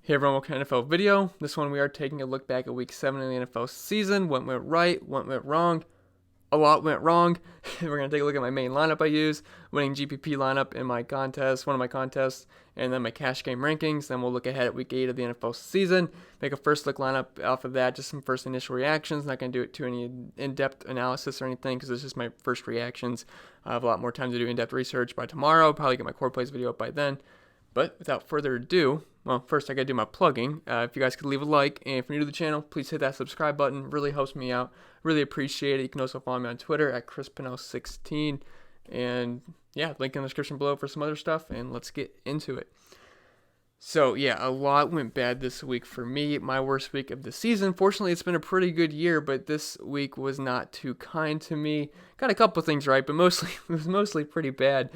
Hey everyone, welcome to NFL video. This one we are taking a look back at week 7 of the NFL season. What went right, what went wrong. A lot went wrong. We're going to take a look at my main lineup I use, winning GPP lineup in my contest, one of my contests, and then my cash game rankings. Then we'll look ahead at week 8 of the NFL season, make a first look lineup off of that, just some first initial reactions. Not going to do it to any in-depth analysis or anything because it's just my first reactions. I have a lot more time to do in-depth research by tomorrow. I'll probably get my core plays video up by then. But without further ado, well, first I gotta do my plugging. If you guys could leave a like, and if you're new to the channel, please hit that subscribe button. Really helps me out. Really appreciate it. You can also follow me on Twitter at ChrisPennell16. And yeah, link in the description below for some other stuff, and let's get into it. So yeah, a lot went bad this week for me. My worst week of the season. Fortunately, it's been a pretty good year, but this week was not too kind to me. Got a couple things right, but it was mostly pretty bad.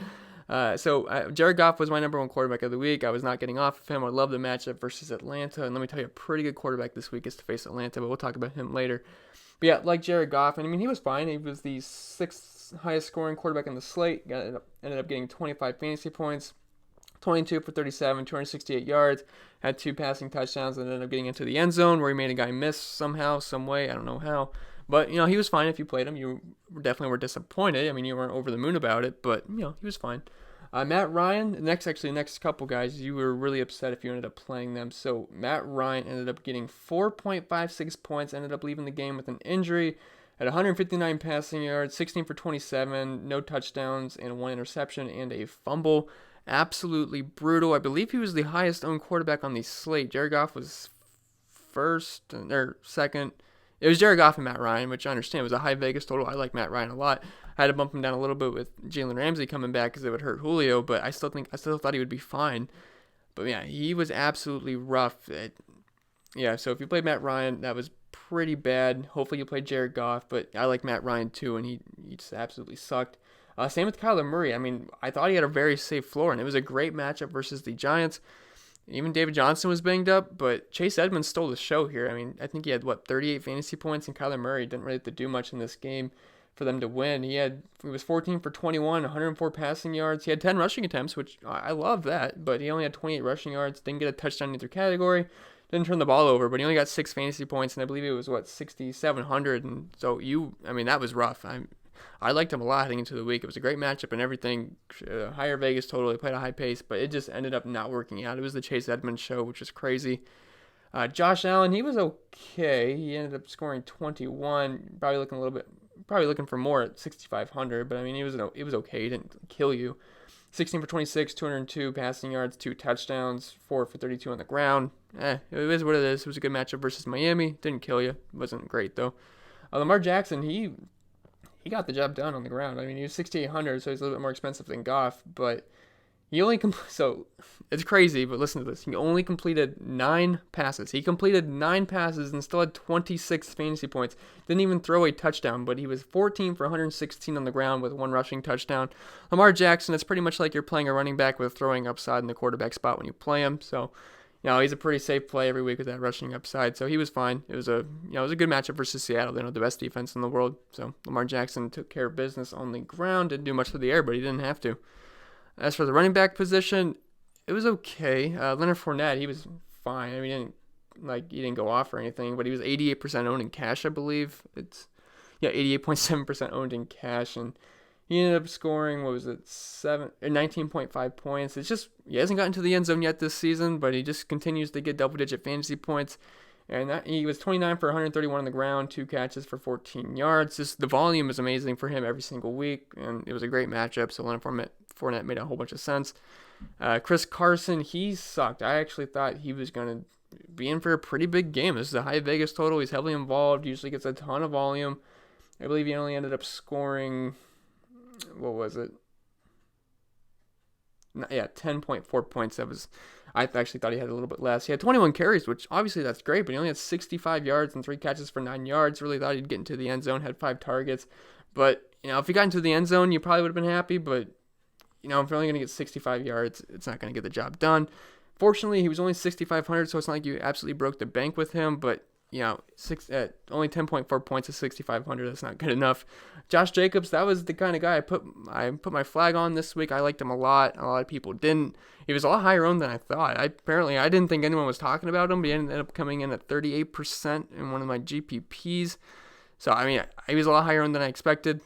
Jared Goff was my number one quarterback of the week. I was not getting off of him. I love the matchup versus Atlanta. And let me tell you, a pretty good quarterback this week is to face Atlanta, but we'll talk about him later. But yeah, like Jared Goff, and I mean, he was fine. He was the 6th highest scoring quarterback in the slate. Ended up getting 25 fantasy points, 22 for 37, 268 yards, had 2 passing touchdowns, and ended up getting into the end zone where he made a guy miss somehow, some way. I don't know how. But, he was fine if you played him. You definitely were disappointed. I mean, you weren't over the moon about it, but, he was fine. Matt Ryan, the next couple guys, you were really upset if you ended up playing them. So Matt Ryan ended up getting 4.56 points, ended up leaving the game with an injury, at 159 passing yards, 16 for 27, no touchdowns, and 1 interception and a fumble. Absolutely brutal. I believe he was the highest owned quarterback on the slate. Jared Goff was second. It was Jared Goff and Matt Ryan, which I understand was a high Vegas total. I like Matt Ryan a lot. I had to bump him down a little bit with Jalen Ramsey coming back because it would hurt Julio, but I still thought he would be fine. But yeah, he was absolutely rough. So if you played Matt Ryan, that was pretty bad. Hopefully you played Jared Goff, but I like Matt Ryan too, and he just absolutely sucked. Same with Kyler Murray. I mean, I thought he had a very safe floor, and it was a great matchup versus the Giants. Even David Johnson was banged up, but Chase Edmonds stole the show here. I mean, I think he had, 38 fantasy points, and Kyler Murray didn't really have to do much in this game for them to win. He was 14 for 21, 104 passing yards. He had 10 rushing attempts, which I love that, but he only had 28 rushing yards, didn't get a touchdown in either category, didn't turn the ball over, but he only got 6 fantasy points, and I believe it was, 6,700, and so that was rough. I liked him a lot heading into the week. It was a great matchup and everything. Higher Vegas total. He played a high pace, but it just ended up not working out. It was the Chase Edmonds show, which is crazy. Josh Allen, he was okay. He ended up scoring 21. Probably looking for more at 6,500. But I mean, it was okay. He didn't kill you. 16 for 26, 202 passing yards, 2 touchdowns, 4 for 32 on the ground. It is what it is. It was a good matchup versus Miami. Didn't kill you. Wasn't great though. Lamar Jackson, he got the job done on the ground. I mean, he was 6,800, so he's a little bit more expensive than Goff, but so it's crazy, but listen to this. He only completed 9 passes. He completed 9 passes and still had 26 fantasy points. Didn't even throw a touchdown, but he was 14 for 116 on the ground with 1 rushing touchdown. Lamar Jackson, it's pretty much like you're playing a running back with throwing upside in the quarterback spot when you play him, so he's a pretty safe play every week with that rushing upside, so he was fine. It was a good matchup versus Seattle. They're not the best defense in the world, so Lamar Jackson took care of business on the ground. Didn't do much for the air, but he didn't have to. As for the running back position, it was okay. Leonard Fournette, he was fine. I mean, he didn't go off or anything, but he was 88% owned in cash, I believe. 88.7% owned in cash, and he ended up scoring, 19.5 points. It's just, he hasn't gotten to the end zone yet this season, but he just continues to get double-digit fantasy points. And he was 29 for 131 on the ground, 2 catches for 14 yards. Just the volume is amazing for him every single week, and it was a great matchup, so Leonard Fournette made a whole bunch of sense. Chris Carson, he sucked. I actually thought he was going to be in for a pretty big game. This is a high Vegas total. He's heavily involved, usually gets a ton of volume. I believe he only ended up scoring... 10.4 points. I actually thought he had a little bit less. He had 21 carries, which obviously that's great, but he only had 65 yards and 3 catches for 9 yards. Really thought he'd get into the end zone, had 5 targets. But, if he got into the end zone, you probably would have been happy, but, if you're only going to get 65 yards, it's not going to get the job done. Fortunately, he was only 6,500, so it's not like you absolutely broke the bank with him, but only 10.4 points to 6,500. That's not good enough. Josh Jacobs, that was the kind of guy I put my flag on this week. I liked him a lot. A lot of people didn't. He was a lot higher owned than I thought. I didn't think anyone was talking about him, but he ended up coming in at 38% in one of my GPPs. So, he was a lot higher owned than I expected.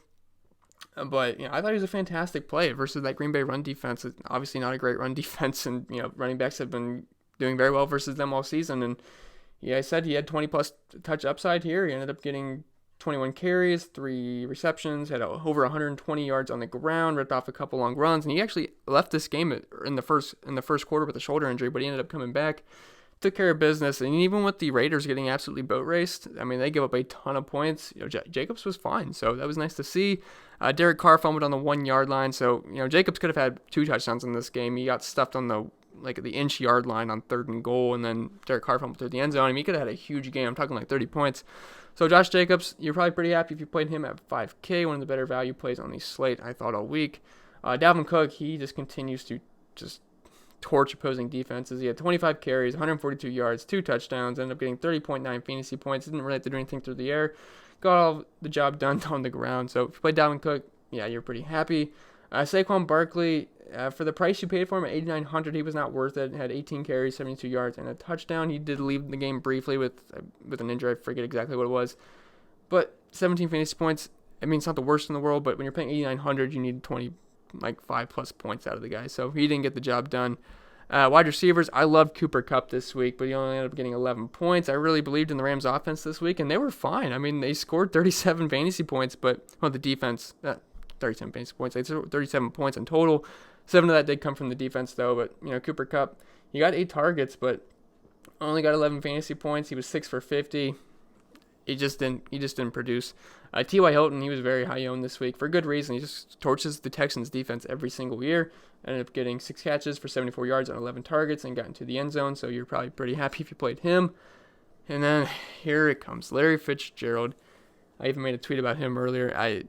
But, I thought he was a fantastic play versus that Green Bay run defense. It's obviously not a great run defense, and, running backs have been doing very well versus them all season. And I said he had 20-plus touch upside here. He ended up getting 21 carries, 3 receptions, had over 120 yards on the ground, ripped off a couple long runs, and he actually left this game in the first quarter with a shoulder injury, but he ended up coming back, took care of business, and even with the Raiders getting absolutely boat raced, they give up a ton of points. Jacobs was fine, so that was nice to see. Derek Carr fumbled on the 1-yard line, so Jacobs could have had 2 touchdowns in this game. He got stuffed on the inch yard line on 3rd and goal, and then Derek Carr fumbled through the end zone. He could have had a huge game. I'm talking 30 points. So Josh Jacobs, you're probably pretty happy if you played him at 5K, one of the better value plays on the slate, I thought, all week. Dalvin Cook, he just continues to just torch opposing defenses. He had 25 carries, 142 yards, 2 touchdowns, ended up getting 30.9 fantasy points. Didn't really have to do anything through the air. Got all the job done on the ground. So if you played Dalvin Cook, you're pretty happy. Saquon Barkley, for the price you paid for him at $8,900, he was not worth it. Had 18 carries, 72 yards, and a touchdown. He did leave the game briefly with an injury. I forget exactly what it was. But 17 fantasy points, it's not the worst in the world, but when you're paying $8,900, you need 5-plus points out of the guy. So he didn't get the job done. Wide receivers, I loved Cooper Kupp this week, but he only ended up getting 11 points. I really believed in the Rams offense this week, and they were fine. They scored 37 fantasy points, but the defense, 37 fantasy points. They scored 37 points in total. 7 of that did come from the defense, though. But, Cooper Kupp, he got 8 targets, but only got 11 fantasy points. He was 6 for 50. He just didn't produce. T.Y. Hilton, he was very high owned this week for good reason. He just torches the Texans defense every single year. Ended up getting 6 catches for 74 yards on 11 targets and got into the end zone. So you're probably pretty happy if you played him. And then here it comes, Larry Fitzgerald. I even made a tweet about him earlier. I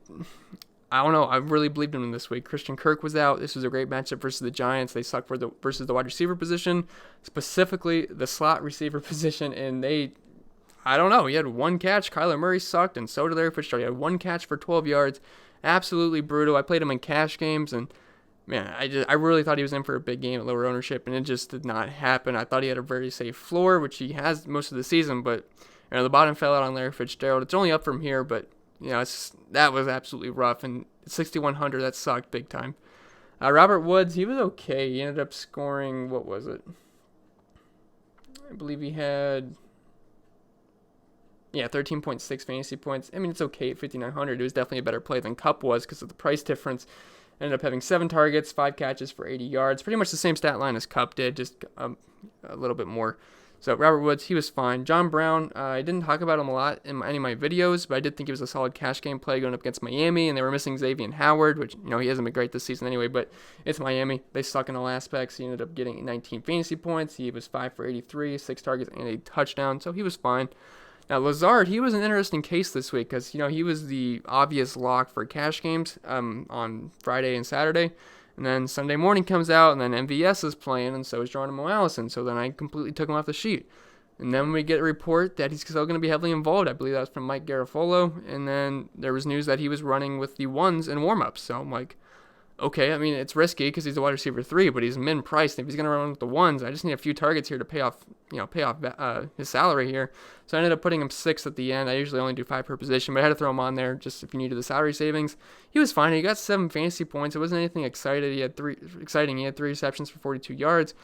don't know. I really believed in him this week. Christian Kirk was out. This was a great matchup versus the Giants. They suck versus the wide receiver position, specifically the slot receiver position, and I don't know. He had 1 catch. Kyler Murray sucked, and so did Larry Fitzgerald. He had 1 catch for 12 yards. Absolutely brutal. I played him in cash games, and man, I really thought he was in for a big game at lower ownership, and it just did not happen. I thought he had a very safe floor, which he has most of the season, but the bottom fell out on Larry Fitzgerald. It's only up from here, but that was absolutely rough, and 6,100, that sucked big time. Robert Woods, he was okay. He ended up scoring, what was it? I believe he had 13.6 fantasy points. It's okay at 5,900. It was definitely a better play than Kupp was because of the price difference. Ended up having 7 targets, 5 catches for 80 yards. Pretty much the same stat line as Kupp did, just a little bit more. So Robert Woods, he was fine. John Brown, I didn't talk about him a lot in any of my videos, but I did think he was a solid cash game play going up against Miami, and they were missing Xavier Howard, which, he hasn't been great this season anyway, but it's Miami. They suck in all aspects. He ended up getting 19 fantasy points. He was 5 for 83, 6 targets, and a touchdown, so he was fine. Now, Lazard, he was an interesting case this week because, he was the obvious lock for cash games on Friday and Saturday. And then Sunday morning comes out, and then MVS is playing, and so is Geronimo Allison. So then I completely took him off the sheet. And then we get a report that he's still going to be heavily involved. I believe that was from Mike Garafolo. And then there was news that he was running with the ones in warm-ups. So I'm like, okay, it's risky because he's a wide receiver 3, but he's min-priced. If he's going to run with the ones, I just need a few targets here to pay off his salary here. So I ended up putting him 6 at the end. I usually only do 5 per position, but I had to throw him on there just if you needed the salary savings. He was fine. He got 7 fantasy points. It wasn't anything exciting. He had 3 receptions for 42 yards.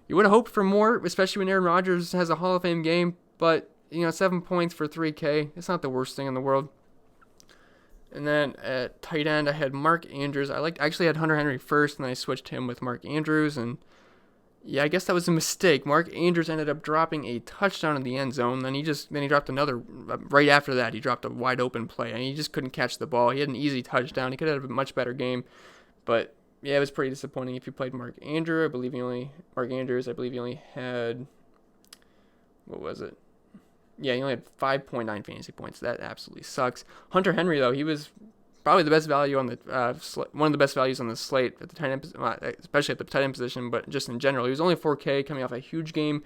You would have hoped for more, especially when Aaron Rodgers has a Hall of Fame game, but 7 points for 3K, it's not the worst thing in the world. And then at tight end, I had Mark Andrews. I actually had Hunter Henry first, and then I switched him with Mark Andrews. And I guess that was a mistake. Mark Andrews ended up dropping a touchdown in the end zone. Then he dropped another right after that. He dropped a wide open play, and he just couldn't catch the ball. He had an easy touchdown. He could have had a much better game, but it was pretty disappointing. If you played Mark Andrews, I believe he only had, what was it? He only had 5.9 fantasy points. That absolutely sucks. Hunter Henry, though, he was probably the best value on the one of the best values on the slate at the tight end, especially at the tight end position, but just in general. He was only 4K coming off a huge game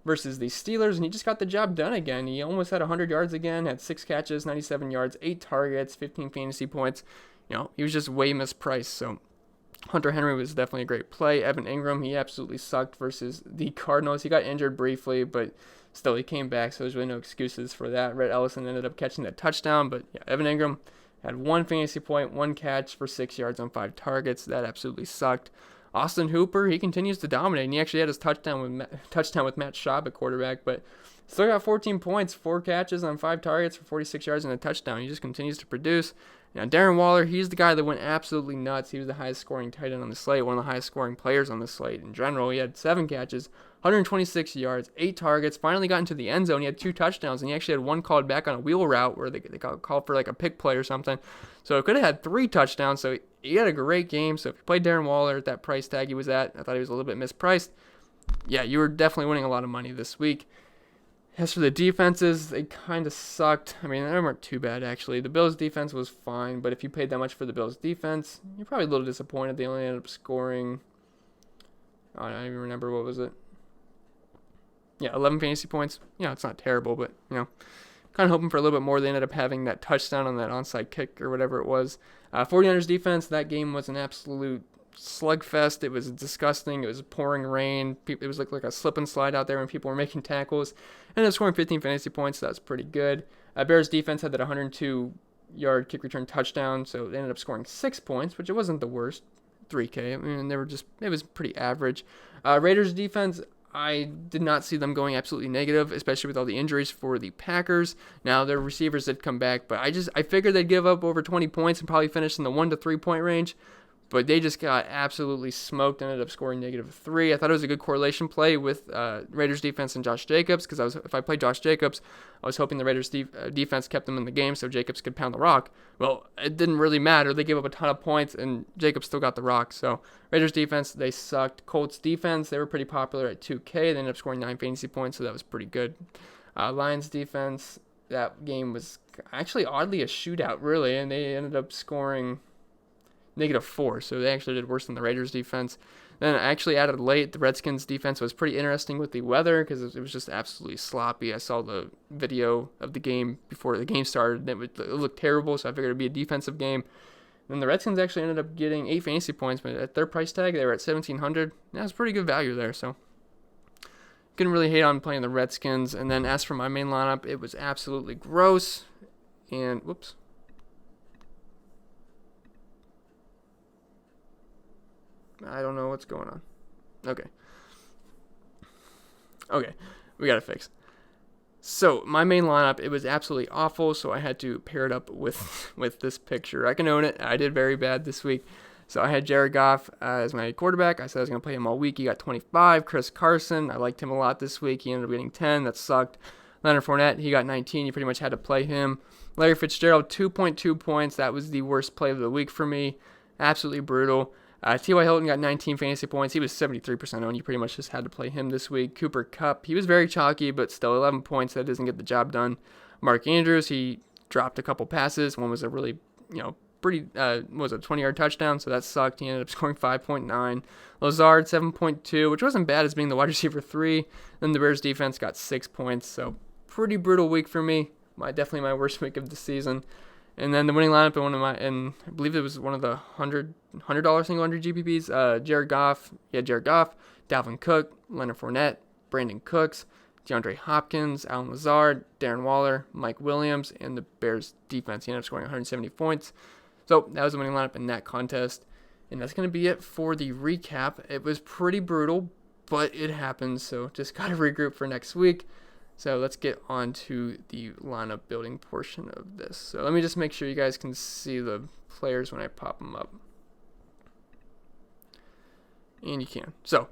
versus the Steelers, and he just got the job done again. He almost had 100 yards again, had 6 catches, 97 yards, 8 targets, 15 fantasy points. He was just way mispriced. So Hunter Henry was definitely a great play. Evan Ingram, he absolutely sucked versus the Cardinals. He got injured briefly, but still he came back, so there's really no excuses for that. Rhett Ellison ended up catching that touchdown, but yeah, Evan Ingram had 1 fantasy point, 1 catch for 6 yards on 5 targets. That absolutely sucked. Austin Hooper, he continues to dominate, and he actually had his touchdown with Matt Schaub at quarterback, but still got 14 points, 4 catches on 5 targets for 46 yards and a touchdown. He just continues to produce. Now, Darren Waller, he's the guy that went absolutely nuts. He was the highest scoring tight end on the slate, one of the highest scoring players on the slate in general. He had 7 catches, 126 yards, 8 targets, finally got into the end zone. He had 2 touchdowns, and he actually had 1 called back on a wheel route where they got called for like a pick play or something. So it could have had 3 touchdowns. So he had a great game. So if you played Darren Waller at that price tag he was at, I thought he was a little bit mispriced. Yeah, you were definitely winning a lot of money this week. As for the defenses, they kind of sucked. I mean, they weren't too bad, actually. The Bills' defense was fine, but if you paid that much for the Bills' defense, you're probably a little disappointed. They only ended up scoring, I don't even remember, what was it? Yeah, 11 fantasy points. It's not terrible, but, kind of hoping for a little bit more. They ended up having that touchdown on that onside kick or whatever it was. 49ers defense, that game was an absolute slugfest. It was disgusting. It was pouring rain. It was like a slip and slide out there when people were making tackles. Ended up scoring 15 fantasy points. So that's pretty good. Bears defense had that 102-yard kick return touchdown, so they ended up scoring 6 points, which it wasn't the worst. 3K. I mean, it was pretty average. Raiders defense, I did not see them going absolutely negative, especially with all the injuries for the Packers. Now, their receivers did come back, but I figured they'd give up over 20 points and probably finish in the 1 to 3 point range. But they just got absolutely smoked, ended up scoring -3. I thought it was a good correlation play with Raiders defense and Josh Jacobs, because if I played Josh Jacobs, I was hoping the Raiders defense kept them in the game so Jacobs could pound the rock. Well, it didn't really matter. They gave up a ton of points, and Jacobs still got the rock. So Raiders defense, they sucked. Colts defense, they were pretty popular at 2K. They ended up scoring 9 fantasy points, so that was pretty good. Lions defense, that game was actually oddly a shootout, really, and they ended up scoring -4, so they actually did worse than the Raiders defense. Then I actually added late, the Redskins defense was pretty interesting with the weather because it was just absolutely sloppy. I saw the video of the game before the game started, and it looked terrible, so I figured it would be a defensive game. Then the Redskins actually ended up getting 8 fantasy points, but at their price tag, they were at $1,700. That was pretty good value there, so couldn't really hate on playing the Redskins. And then as for my main lineup, it was absolutely gross. And, whoops. I don't know what's going on. Okay, we got to fix. So my main lineup, it was absolutely awful, so I had to pair it up with this picture. I can own it. I did very bad this week. So I had Jared Goff as my quarterback. I said I was going to play him all week. He got 25. Chris Carson, I liked him a lot this week. He ended up getting 10. That sucked. Leonard Fournette, he got 19. You pretty much had to play him. Larry Fitzgerald, 2.2 points. That was the worst play of the week for me. Absolutely brutal. T.Y. Hilton got 19 fantasy points. He was 73% owned. You pretty much just had to play him this week. Cooper Kupp, he was very chalky, but still 11 points. That doesn't get the job done. Mark Andrews, he dropped a couple passes. One was a really, pretty, was a 20-yard touchdown, so that sucked. He ended up scoring 5.9. Lazard, 7.2, which wasn't bad as being the wide receiver 3. Then the Bears defense got 6 points, so pretty brutal week for me. Definitely my worst week of the season. And then the winning lineup and I believe it was one of the $100 single 100 GPPs. Jared Goff, Dalvin Cook, Leonard Fournette, Brandon Cooks, DeAndre Hopkins, Alan Lazard, Darren Waller, Mike Williams, and the Bears defense. He ended up scoring 170 points. So that was the winning lineup in that contest. And that's going to be it for the recap. It was pretty brutal, but it happened. So just got to regroup for next week. So let's get on to the lineup building portion of this. So let me just make sure you guys can see the players when I pop them up. And you can. So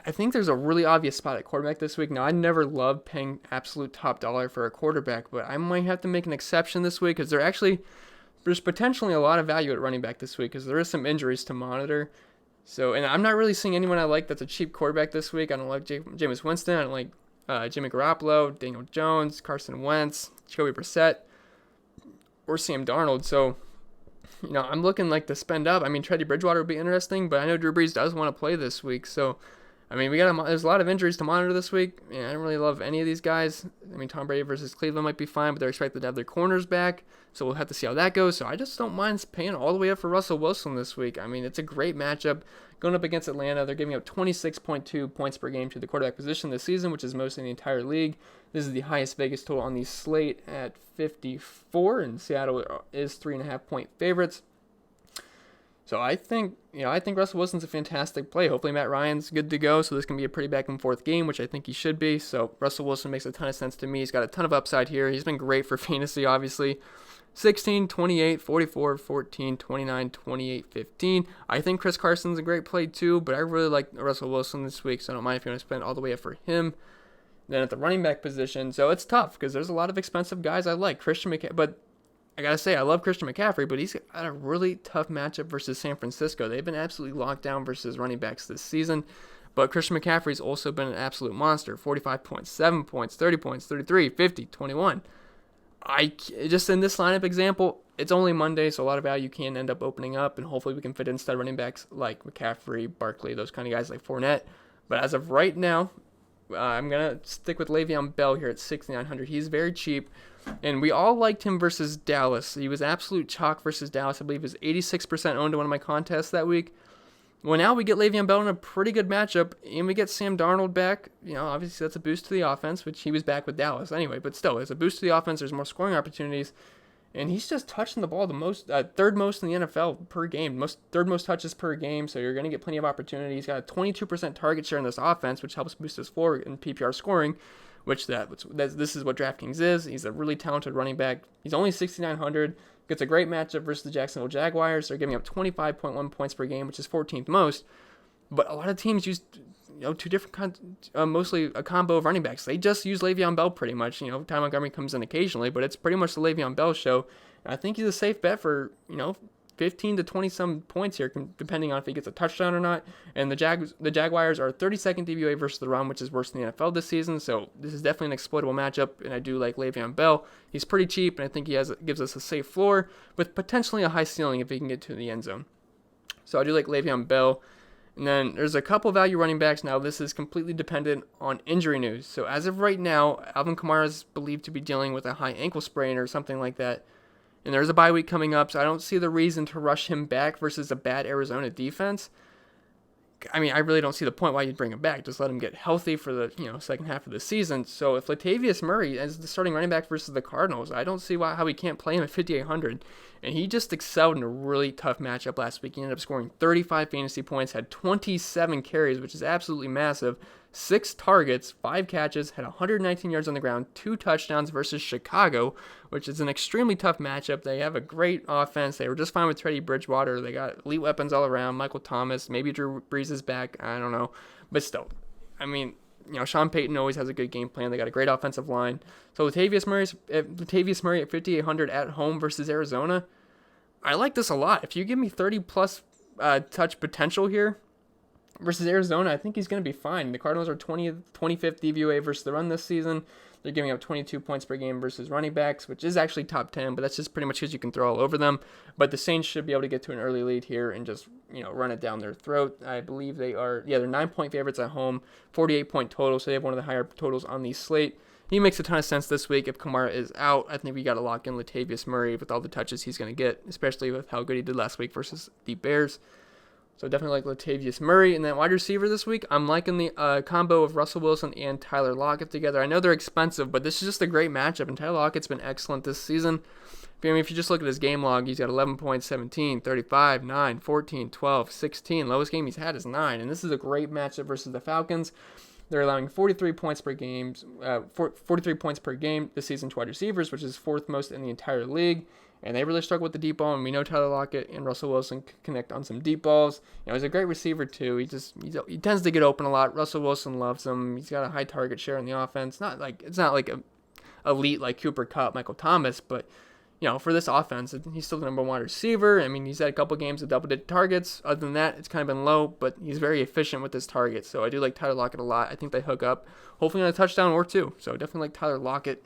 I think there's a really obvious spot at quarterback this week. Now, I never love paying absolute top dollar for a quarterback, but I might have to make an exception this week because there's potentially a lot of value at running back this week because there is some injuries to monitor. So, and I'm not really seeing anyone I like that's a cheap quarterback this week. I don't like Jameis Winston. I don't like Jimmy Garoppolo, Daniel Jones, Carson Wentz, Jacoby Brissett, or Sam Darnold. So, I'm looking like to spend up. I mean, Teddy Bridgewater would be interesting, but I know Drew Brees does want to play this week. So, I mean, there's a lot of injuries to monitor this week. Yeah, I don't really love any of these guys. I mean, Tom Brady versus Cleveland might be fine, but they're expected to have their corners back, so we'll have to see how that goes. So I just don't mind paying all the way up for Russell Wilson this week. I mean, it's a great matchup. Going up against Atlanta, they're giving up 26.2 points per game to the quarterback position this season, which is most in the entire league. This is the highest Vegas total on the slate at 54, and Seattle is 3.5-point favorites. So I think Russell Wilson's a fantastic play. Hopefully Matt Ryan's good to go, so this can be a pretty back and forth game, which I think he should be. So Russell Wilson makes a ton of sense to me. He's got a ton of upside here. He's been great for fantasy, obviously. 16, 28, 44, 14, 29, 28, 15. I think Chris Carson's a great play too, but I really like Russell Wilson this week, so I don't mind if you want to spend all the way up for him. Then at the running back position, so it's tough because there's a lot of expensive guys I like. Christian McCaffrey, but I gotta say, I love Christian McCaffrey, but he's got a really tough matchup versus San Francisco. They've been absolutely locked down versus running backs this season, but Christian McCaffrey's also been an absolute monster. 45 points, 7 points, 30 points, 33, 50, 21. Just in this lineup example, it's only Monday, so a lot of value can end up opening up, and hopefully we can fit in stud running backs like McCaffrey, Barkley, those kind of guys like Fournette. But as of right now, I'm going to stick with Le'Veon Bell here at 6,900. He's very cheap. And we all liked him versus Dallas. He was absolute chalk versus Dallas. I believe he was 86% owned in one of my contests that week. Well, now we get Le'Veon Bell in a pretty good matchup, and we get Sam Darnold back. You know, obviously that's a boost to the offense, which he was back with Dallas anyway. But still, it's a boost to the offense. There's more scoring opportunities. And he's just touching the ball the most, third most in the NFL per game, third most touches per game. So you're going to get plenty of opportunities. He's got a 22% target share in this offense, which helps boost his floor in PPR scoring. This is what Draftkings is. He's a really talented running back. He's only 6,900. Gets a great matchup versus the Jacksonville Jaguars. They're giving up 25.1 points per game, which is 14th most. But a lot of teams use, two different mostly a combo of running backs. They just use Le'Veon Bell pretty much. Ty Montgomery comes in occasionally, but it's pretty much the Le'Veon Bell show. And I think he's a safe bet for 15 to 20 some points here, depending on if he gets a touchdown or not. And the Jaguars are 32nd DVOA versus the run, which is worse than the NFL this season. So this is definitely an exploitable matchup, and I do like Le'Veon Bell. He's pretty cheap, and I think he gives us a safe floor with potentially a high ceiling if he can get to the end zone. So I do like Le'Veon Bell. And then there's a couple value running backs. Now this is completely dependent on injury news. So as of right now, Alvin Kamara is believed to be dealing with a high ankle sprain or something like that. And there's a bye week coming up, so I don't see the reason to rush him back versus a bad Arizona defense. I mean, I really don't see the point why you'd bring him back. Just let him get healthy for the second half of the season. So if Latavius Murray is the starting running back versus the Cardinals, I don't see how he can't play him at 5,800. And he just excelled in a really tough matchup last week. He ended up scoring 35 fantasy points, had 27 carries, which is absolutely massive. 6 targets, 5 catches, had 119 yards on the ground, 2 touchdowns versus Chicago, which is an extremely tough matchup. They have a great offense. They were just fine with Teddy Bridgewater. They got elite weapons all around. Michael Thomas, maybe Drew Brees is back. I don't know. But still, I mean, Sean Payton always has a good game plan. They got a great offensive line. So Latavius Murray at 5,800 at home versus Arizona, I like this a lot. If you give me 30-plus touch potential here, versus Arizona, I think he's going to be fine. The Cardinals are 25th DVOA versus the run this season. They're giving up 22 points per game versus running backs, which is actually top 10, but that's just pretty much because you can throw all over them. But the Saints should be able to get to an early lead here and just, run it down their throat. I believe they're 9-point favorites at home, 48-point total, so they have one of the higher totals on the slate. He makes a ton of sense this week. If Kamara is out, I think we got to lock in Latavius Murray with all the touches he's going to get, especially with how good he did last week versus the Bears. So definitely like Latavius Murray. And then wide receiver this week, I'm liking the combo of Russell Wilson and Tyler Lockett together. I know they're expensive, but this is just a great matchup, and Tyler Lockett's been excellent this season. If you just look at his game log, he's got 11 points, 17, 35, 9, 14, 12, 16. Lowest game he's had is 9, and this is a great matchup versus the Falcons. They're allowing 43 points per game this season to wide receivers, which is 4th most in the entire league. And they really struggle with the deep ball, and we know Tyler Lockett and Russell Wilson can connect on some deep balls. He's a great receiver too. He tends to get open a lot. Russell Wilson loves him. He's got a high target share in the offense. It's not like a elite like Cooper Kupp, Michael Thomas, but for this offense, he's still the number 1 wide receiver. I mean, he's had a couple games of double-digit targets. Other than that, it's kind of been low, but he's very efficient with his targets. So I do like Tyler Lockett a lot. I think they hook up, hopefully on a touchdown or 2. So definitely like Tyler Lockett.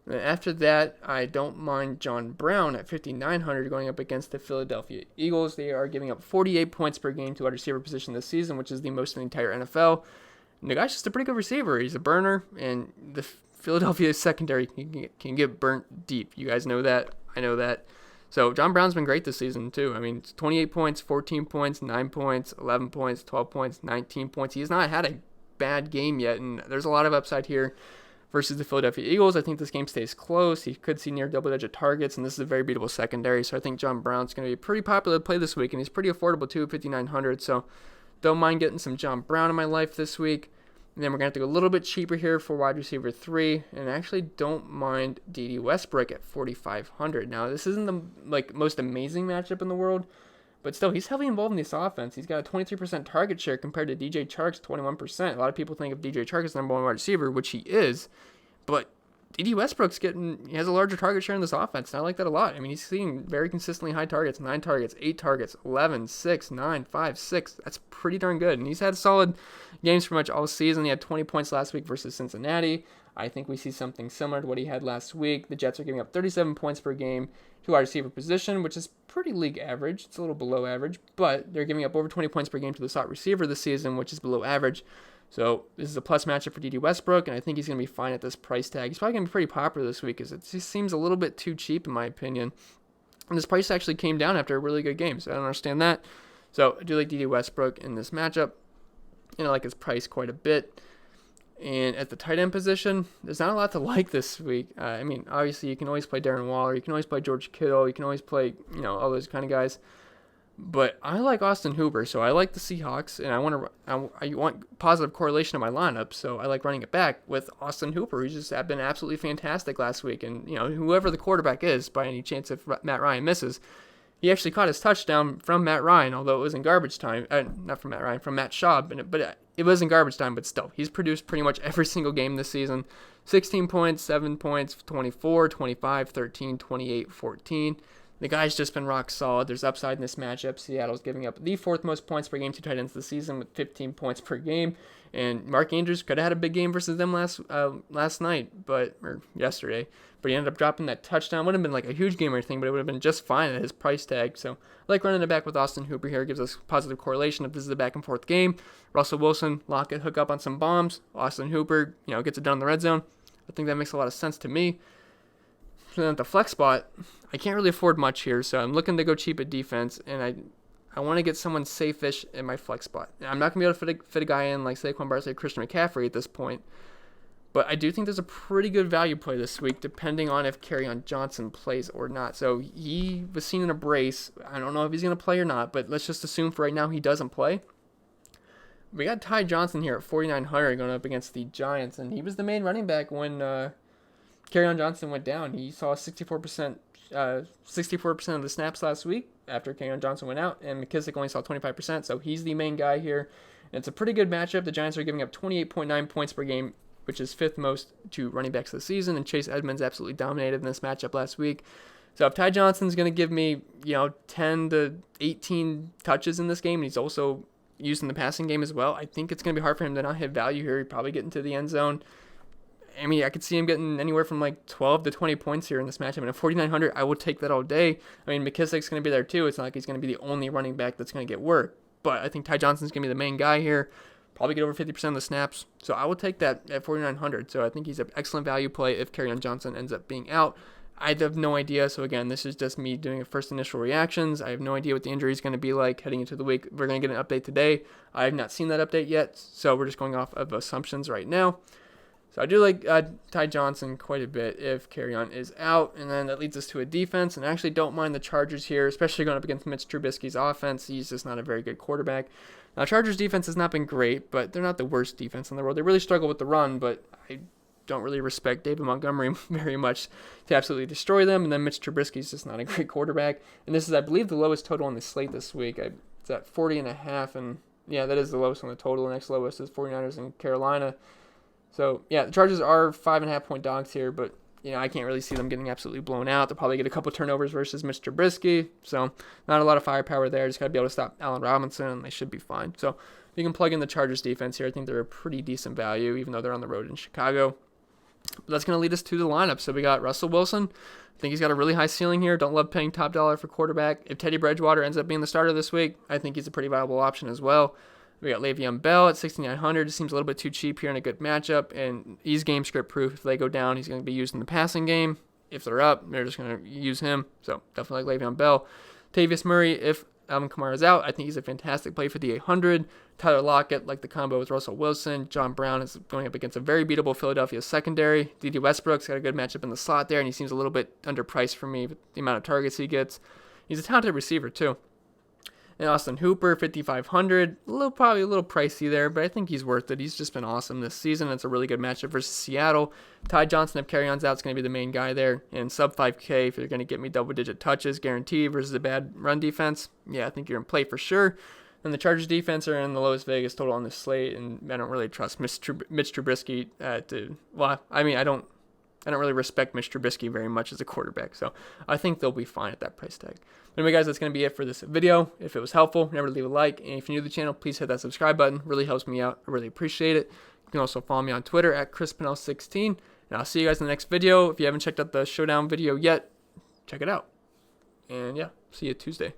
And after that, I don't mind John Brown at 5,900 going up against the Philadelphia Eagles. They are giving up 48 points per game to wide receiver position this season, which is the most in the entire NFL. And the guy's just a pretty good receiver. He's a burner, and the Philadelphia secondary can get burnt deep. You guys know that. I know that. So John Brown's been great this season, too. I mean, 28 points, 14 points, 9 points, 11 points, 12 points, 19 points. He has not had a bad game yet, and there's a lot of upside here versus the Philadelphia Eagles. I think this game stays close. He could see near double-digit targets, and this is a very beatable secondary. So I think John Brown's going to be pretty popular to play this week, and he's pretty affordable, too, at 5,900. So don't mind getting some John Brown in my life this week. And then we're going to have to go a little bit cheaper here for wide receiver 3. And I actually don't mind D.D. Westbrook at 4,500. Now, this isn't the most amazing matchup in the world, but still, he's heavily involved in this offense. He's got a 23% target share compared to DJ Chark's 21%. A lot of people think of DJ Chark as the number one wide receiver, which he is. But D.D. Westbrook's he has a larger target share in this offense, and I like that a lot. I mean, he's seeing very consistently high targets, 9 targets, 8 targets, 11, 6, 9, 5, 6. That's pretty darn good. And he's had solid games pretty much all season. He had 20 points last week versus Cincinnati. I think we see something similar to what he had last week. The Jets are giving up 37 points per game to wide receiver position, which is pretty league average. It's a little below average, but they're giving up over 20 points per game to the slot receiver this season, which is below average. So this is a plus matchup for D.D. Westbrook, and I think he's going to be fine at this price tag. He's probably going to be pretty popular this week because it just seems a little bit too cheap in my opinion. And this price actually came down after a really good game, so I don't understand that. So I do like D.D. Westbrook in this matchup, and I like his price quite a bit. And at the tight end position, there's not a lot to like this week. I mean, obviously you can always play Darren Waller, you can always play George Kittle, you can always play, all those kind of guys. But I like Austin Hooper, so I like the Seahawks, and I want positive correlation in my lineup, so I like running it back with Austin Hooper, who's just been absolutely fantastic last week. And whoever the quarterback is, by any chance if Matt Ryan misses, he actually caught his touchdown from Matt Ryan, although it was in garbage time. Not from Matt Ryan, from Matt Schaub, but it was in garbage time. But still, he's produced pretty much every single game this season. 16 points, 7 points, 24, 25, 13, 28, 14. The guy's just been rock solid. There's upside in this matchup. Seattle's giving up the 4th most points per game to tight ends this season with 15 points per game. And Mark Andrews could have had a big game versus them last night, or yesterday. But he ended up dropping that touchdown. Would have been like a huge game or anything, but it would have been just fine at his price tag. So I like running it back with Austin Hooper here. It gives us positive correlation if this is a back and forth game. Russell Wilson, Lockett hook up on some bombs. Austin Hooper, gets it done in the red zone. I think that makes a lot of sense to me. And then at the flex spot, I can't really afford much here, so I'm looking to go cheap at defense, and I want to get someone safe-ish in my flex spot. Now, I'm not going to be able to fit a guy in like Saquon Barkley or Christian McCaffrey at this point, but I do think there's a pretty good value play this week, depending on if Kerryon Johnson plays or not. So he was seen in a brace. I don't know if he's going to play or not, but let's just assume for right now he doesn't play. We got Ty Johnson here at 4,900 going up against the Giants, and he was the main running back when Kerryon Johnson went down. He saw 64% of the snaps last week after Kerryon Johnson went out, and McKissick only saw 25%, so he's the main guy here. And it's a pretty good matchup. The Giants are giving up 28.9 points per game, which is 5th most to running backs this season, and Chase Edmonds absolutely dominated in this matchup last week. So if Ty Johnson's going to give me, 10 to 18 touches in this game, and he's also used in the passing game as well, I think it's going to be hard for him to not hit value here. He'd probably get into the end zone. I mean, I could see him getting anywhere from like 12 to 20 points here in this matchup. And at 4,900, I will take that all day. I mean, McKissick's going to be there too. It's not like he's going to be the only running back that's going to get work. But I think Ty Johnson's going to be the main guy here. Probably get over 50% of the snaps. So I will take that at 4,900. So I think he's an excellent value play if Kerryon Johnson ends up being out. I have no idea. So again, this is just me doing first initial reactions. I have no idea what the injury is going to be like heading into the week. We're going to get an update today. I have not seen that update yet. So we're just going off of assumptions right now. So I do like Ty Johnson quite a bit if Kerryon is out, and then that leads us to a defense, and I actually don't mind the Chargers here, especially going up against Mitch Trubisky's offense. He's just not a very good quarterback. Now, Chargers defense has not been great, but they're not the worst defense in the world. They really struggle with the run, but I don't really respect David Montgomery very much to absolutely destroy them, and then Mitch Trubisky's just not a great quarterback. And this is, I believe, the lowest total on the slate this week. It's at 40.5, and yeah, that is the lowest on the total. The next lowest is 49ers in Carolina. So, yeah, the Chargers are 5.5-point dogs here, but, I can't really see them getting absolutely blown out. They'll probably get a couple turnovers versus Mr. Trubisky, so not a lot of firepower there. Just got to be able to stop Allen Robinson, and they should be fine. So, you can plug in the Chargers defense here. I think they're a pretty decent value, even though they're on the road in Chicago. That's going to lead us to the lineup. So we got Russell Wilson. I think he's got a really high ceiling here. Don't love paying top dollar for quarterback. If Teddy Bridgewater ends up being the starter this week, I think he's a pretty viable option as well. We got Le'Veon Bell at 6,900. It seems a little bit too cheap here in a good matchup, and he's game script proof. If they go down, he's going to be used in the passing game. If they're up, they're just going to use him. So definitely like Le'Veon Bell. Tavius Murray, if Alvin Kamara is out, I think he's a fantastic play for the 800. Tyler Lockett, like the combo with Russell Wilson. John Brown is going up against a very beatable Philadelphia secondary. D.D. Westbrook's got a good matchup in the slot there, and he seems a little bit underpriced for me with the amount of targets he gets. He's a talented receiver, too. And Austin Hooper, 5,500. Probably a little pricey there, but I think he's worth it. He's just been awesome this season. It's a really good matchup versus Seattle. Ty Johnson, if Carrion's out, is going to be the main guy there. And sub 5K, if you're going to get me double-digit touches, guaranteed, versus a bad run defense, yeah, I think you're in play for sure. And the Chargers defense are in the lowest Vegas total on this slate, and I don't really trust Mitch Trubisky I don't really respect Mitch Trubisky very much as a quarterback, so I think they'll be fine at that price tag. Anyway, guys, that's going to be it for this video. If it was helpful, remember to leave a like, and if you're new to the channel, please hit that subscribe button. Really helps me out. I really appreciate it. You can also follow me on Twitter at ChrisPennell16, and I'll see you guys in the next video. If you haven't checked out the Showdown video yet, check it out. And yeah, see you Tuesday.